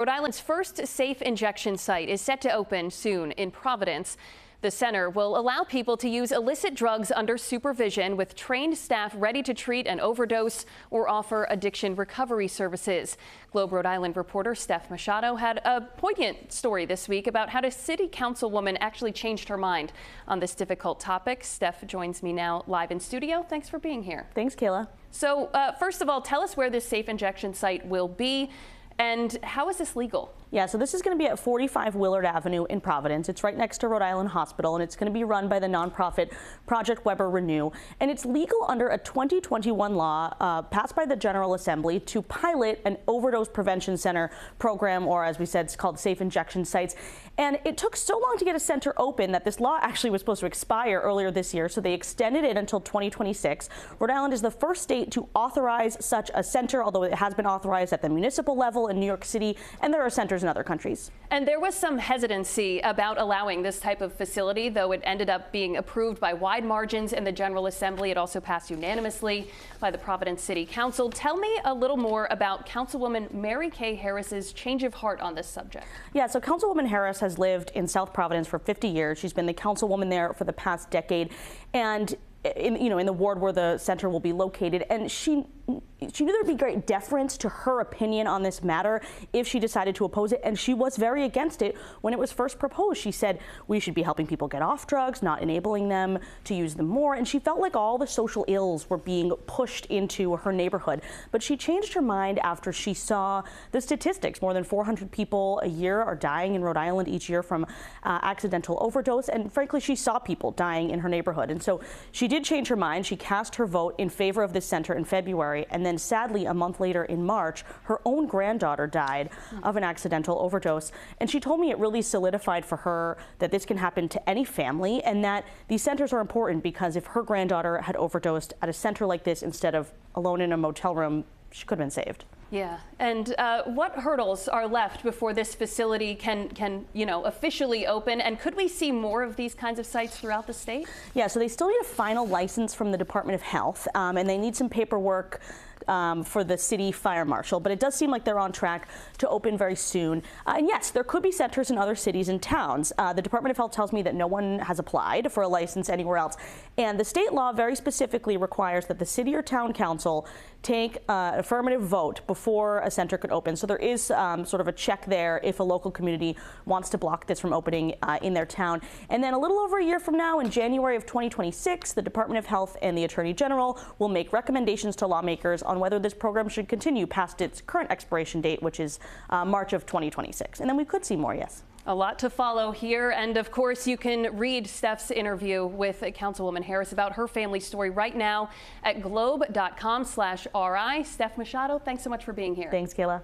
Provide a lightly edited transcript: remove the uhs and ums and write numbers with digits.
Rhode Island's first safe injection site is set to open soon in Providence. The center will allow people to use illicit drugs under supervision with trained staff ready to treat an overdose or offer addiction recovery services. Globe Rhode Island reporter Steph Machado had a poignant story this week about how a city councilwoman actually changed her mind on this difficult topic. Steph joins me now live in studio. Thanks for being here. Thanks, Kayla. So first of all, tell us where this safe injection site will be. And how is this legal? Yeah, so this is going to be at 45 Willard Avenue in Providence. It's right next to Rhode Island Hospital, and it's going to be run by the nonprofit Project Weber Renew. And it's legal under a 2021 law passed by the General Assembly to pilot an overdose prevention center program, or as we said, it's called safe injection sites. And it took so long to get a center open that this law actually was supposed to expire earlier this year, so they extended it until 2026. Rhode Island is the first state to authorize such a center, although it has been authorized at the municipal level in New York City, and there are centers in other countries. And there was some hesitancy about allowing this type of facility, though it ended up being approved by wide margins in the General Assembly. It also passed unanimously by the Providence City Council. Tell me a little more about Councilwoman Mary Kay Harris's change of heart on this subject. Yeah, so Councilwoman Harris has lived in South Providence for 50 years. She's been the councilwoman there for the past decade, and in the ward where the center will be located, and she knew there'd be great deference to her opinion on this matter if she decided to oppose it, and she was very against it when it was first proposed. She said we should be helping people get off drugs, not enabling them to use them more, and she felt like all the social ills were being pushed into her neighborhood. But she changed her mind after she saw the statistics. More than 400 people a year are dying in Rhode Island each year from accidental overdose, and frankly, she saw people dying in her neighborhood. And so she did change her mind. She cast her vote in favor of this center in February, and then sadly a month later in March, her own granddaughter died of an accidental overdose. And she told me it really solidified for her that this can happen to any family, and that these centers are important because if her granddaughter had overdosed at a center like this instead of alone in a motel room, she could have been saved. Yeah, and what hurdles are left before this facility can officially open? And could we see more of these kinds of sites throughout the state? Yeah, so they still need a final license from the Department of Health, and they need some paperwork for the city fire marshal, but it does seem like they're on track to open very soon. And yes, there could be centers in other cities and towns. The Department of Health tells me that no one has applied for a license anywhere else. And the state law very specifically requires that the city or town council take an affirmative vote before a center could open. So there is sort of a check there if a local community wants to block this from opening in their town. And then a little over a year from now, in January of 2026, the Department of Health and the Attorney General will make recommendations to lawmakers on whether this program should continue past its current expiration date, which is March of 2026. And then we could see more, yes. A lot to follow here. And of course, you can read Steph's interview with Councilwoman Harris about her family story right now at globe.com/RI. Steph Machado, thanks so much for being here. Thanks, Kayla.